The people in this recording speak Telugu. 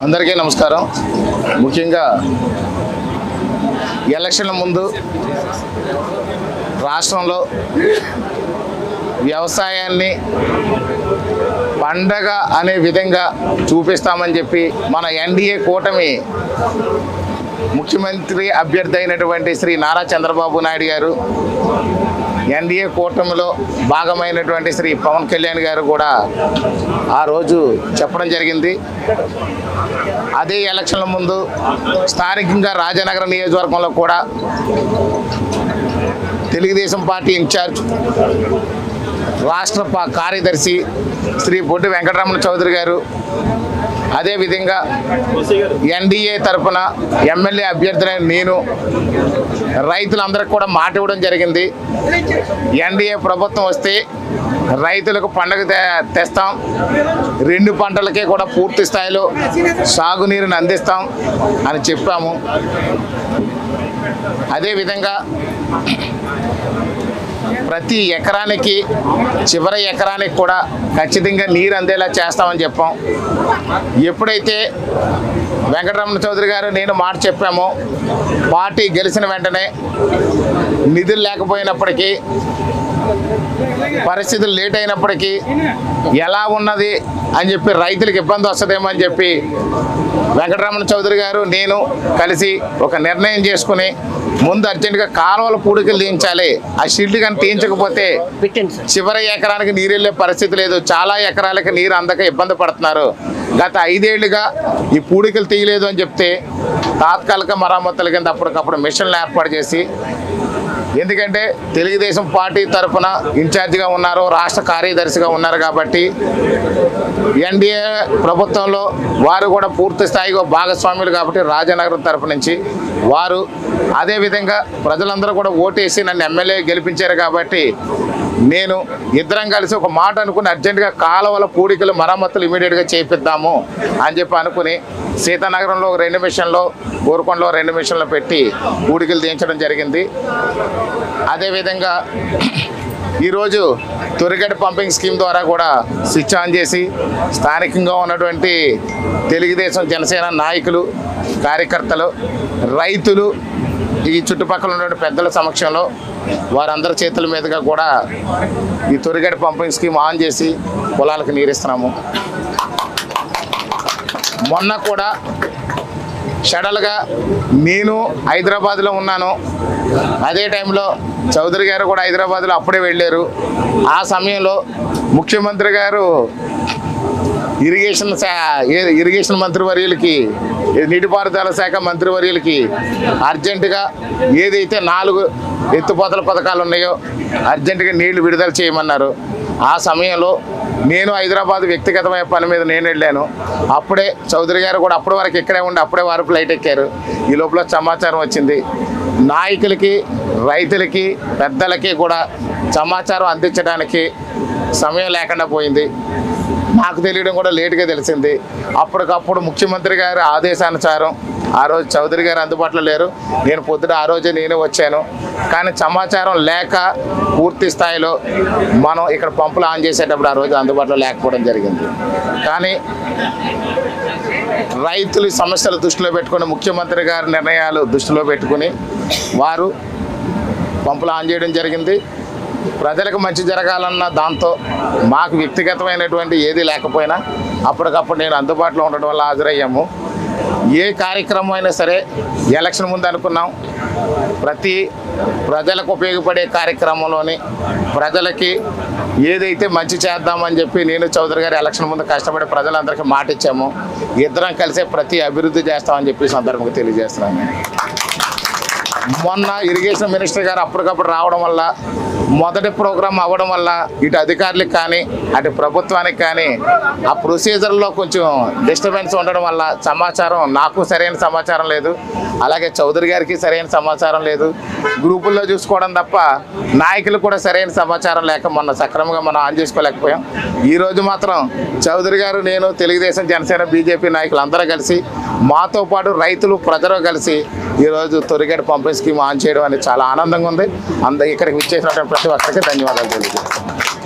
అందరికీ నమస్కారం. ముఖ్యంగా ఎలక్షన్ల ముందు రాష్ట్రంలో వ్యవసాయాన్ని పండగ అనే విధంగా చూపిస్తామని చెప్పి మన ఎన్డీఏ కూటమి ముఖ్యమంత్రి అభ్యర్థి అయినటువంటి శ్రీ నారా చంద్రబాబు నాయుడు గారు, ఎన్డీఏ కూటమిలో భాగమైనటువంటి శ్రీ పవన్ కళ్యాణ్ గారు కూడా ఆ రోజు చెప్పడం జరిగింది. అదే ఎలక్షన్ల ముందు స్థానికంగా రాజనగరం నియోజకవర్గంలో కూడా తెలుగుదేశం పార్టీ ఇన్ఛార్జ్ రాష్ట్ర కార్యదర్శి శ్రీ బొడ్డు వెంకటరమణ చౌదరి గారు, అదేవిధంగా ఎన్డీఏ తరఫున ఎమ్మెల్యే అభ్యర్థులైన నేను రైతులందరికీ కూడా మాట ఇవ్వడం జరిగింది. ఎన్డీఏ ప్రభుత్వం వస్తే రైతులకు పండుగ తెస్తాం, 2 పంటలకే కూడా పూర్తి స్థాయిలో సాగునీరుని అందిస్తాం అని చెప్పాము. అదేవిధంగా ప్రతి ఎకరానికి చివరి ఎకరానికి కూడా ఖచ్చితంగా నీరు అందేలా చేస్తామని చెప్పాం. ఎప్పుడైతే వెంకటరమణ చౌదరి గారు నేను మాట చెప్పామో, పార్టీ గెలిచిన వెంటనే నిధులు లేకపోయినప్పటికీ, పరిస్థితులు లేట్ అయినప్పటికీ ఎలా ఉన్నది అని చెప్పి రైతులకు ఇబ్బంది వస్తుందేమో అని చెప్పి వెంకటరమణ చౌదరి గారు నేను కలిసి ఒక నిర్ణయం చేసుకుని ముందు అర్జెంటుగా కాలువల పూడికలు తీయించాలి. ఆ షీల్డ్ కానీ తీయించకపోతే చివరి ఎకరానికి నీరు వెళ్ళే పరిస్థితి లేదు. చాలా ఎకరాలకి నీరు అందక ఇబ్బంది పడుతున్నారు. గత 5 ఏళ్లుగా ఈ పూడికలు తీయలేదు అని చెప్తే తాత్కాలిక మరమ్మతుల కింద అప్పటికప్పుడు మిషన్లు ఏర్పాటు చేసి, ఎందుకంటే తెలుగుదేశం పార్టీ తరఫున ఇన్ఛార్జిగా ఉన్నారు, రాష్ట్ర కార్యదర్శిగా ఉన్నారు కాబట్టి ఎన్డీఏ ప్రభుత్వంలో వారు కూడా పూర్తి స్థాయిగా భాగస్వాములు కాబట్టి రాజనగరం తరఫు నుంచి వారు, అదేవిధంగా ప్రజలందరూ కూడా ఓటేసి నన్ను ఎమ్మెల్యే గెలిపించారు కాబట్టి నేను ఇద్దరం కలిసి ఒక మాట అనుకుని అర్జెంటుగా కాలువల పూడికలు మరమ్మతులు ఇమీడియట్గా చేపిద్దాము అని చెప్పి అనుకుని సీతానగరంలో 2 మిషన్లు, ఊరుకొండలో 2 మిషన్లు పెట్టి పూడికలు తీయించడం జరిగింది. అదేవిధంగా ఈరోజు తొరిగడ్డ పంపింగ్ స్కీమ్ ద్వారా కూడా స్విచ్ ఆన్ చేసి స్థానికంగా ఉన్నటువంటి తెలుగుదేశం జనసేన నాయకులు, కార్యకర్తలు, రైతులు, ఈ చుట్టుపక్కల ఉన్నటువంటి పెద్దల సమక్షంలో వారందరి చేతుల మీదుగా కూడా ఈ తొరిగడ్డ పంపింగ్ స్కీమ్ ఆన్ చేసి పొలాలకు నీరిస్తున్నాము. మొన్న కూడా షడల్గా నేను హైదరాబాద్లో ఉన్నాను. అదే టైంలో చౌదరి గారు కూడా హైదరాబాద్లో అప్పుడే వెళ్ళారు. ఆ సమయంలో ముఖ్యమంత్రి గారు ఇరిగేషన్ మంత్రివర్యులకి, నీటిపారుదల శాఖ మంత్రివర్యులకి అర్జెంటుగా ఏదైతే 4 ఎత్తిపోతల పథకాలు ఉన్నాయో అర్జెంటుగా నీళ్లు విడుదల చేయమన్నారు. ఆ సమయంలో నేను హైదరాబాద్ వ్యక్తిగతమైన పని మీద నేను వెళ్ళాను. అప్పుడే చౌదరి గారు కూడా అప్పటి వరకు ఇక్కడే ఉండి అప్పుడే వారు ఫ్లైట్ ఎక్కారు. ఈ లోపల సమాచారం వచ్చింది. నాయకులకి, రైతులకి, పెద్దలకి కూడా సమాచారం అందించడానికి సమయం లేకుండా పోయింది. నాకు తెలియడం కూడా లేటుగా తెలిసింది. అప్పటికప్పుడు ముఖ్యమంత్రి గారి ఆదేశానుసారం ఆ రోజు చౌదరి గారు అందుబాటులో లేరు. నేను పొద్దున ఆ రోజే నేనే వచ్చాను. కానీ సమాచారం లేక పూర్తి స్థాయిలో మనం ఇక్కడ పంపులు ఆన్ చేసేటప్పుడు ఆ రోజు అందుబాటులో లేకపోవడం జరిగింది. కానీ రైతుల సమస్యలు దృష్టిలో పెట్టుకుని, ముఖ్యమంత్రి గారి నిర్ణయాలు దృష్టిలో పెట్టుకుని వారు పంపులు ఆన్ చేయడం జరిగింది. ప్రజలకు మంచి జరగాలన్న దాంతో మాకు వ్యక్తిగతమైనటువంటి ఏది లేకపోయినా అప్పటికప్పుడు నేను అందుబాటులో ఉండడం వల్ల హాజరయ్యాము. ఏ కార్యక్రమం అయినా సరే ఎలక్షన్ ముందు అనుకున్నాం, ప్రతి ప్రజలకు ఉపయోగపడే కార్యక్రమంలోని ప్రజలకి ఏదైతే మంచి చేద్దామని చెప్పి నేను చౌదరి గారు ఎలక్షన్ ముందు కష్టపడి ప్రజలందరికీ మాట ఇచ్చాము. ఇద్దరం కలిసే ప్రతి అభివృద్ధి చేస్తామని చెప్పి సందర్భంగా తెలియజేస్తున్నాను. మొన్న ఇరిగేషన్ మినిస్టర్ గారు అప్పటికప్పుడు రావడం వల్ల, మొదటి ప్రోగ్రాం అవ్వడం వల్ల ఇటు అధికారులకు కానీ అటు ప్రభుత్వానికి కానీ ఆ ప్రొసీజర్లో కొంచెం డిస్టర్బెన్స్ ఉండడం వల్ల సమాచారం, నాకు సరైన సమాచారం లేదు, అలాగే చౌదరి గారికి సరైన సమాచారం లేదు. గ్రూపుల్లో చూసుకోవడం తప్ప నాయకులు కూడా సరైన సమాచారం లేక మొన్న సక్రమంగా మనం ఆన్ చేసుకోలేకపోయాం. ఈరోజు మాత్రం చౌదరి గారు, నేను, తెలుగుదేశం, జనసేన, బీజేపీ నాయకులు అందరూ కలిసి, మాతో పాటు రైతులు, ప్రజలు కలిసి ఈరోజు తొరిగడ్డ పంపింగ్ స్కీమ్ ఆన్ చేయడం అనేది చాలా ఆనందంగా ఉంది. ఇక్కడికి విచ్చేసినటువంటి ప్రతి ఒక్కరికి ధన్యవాదాలు తెలియజేస్తున్నాను.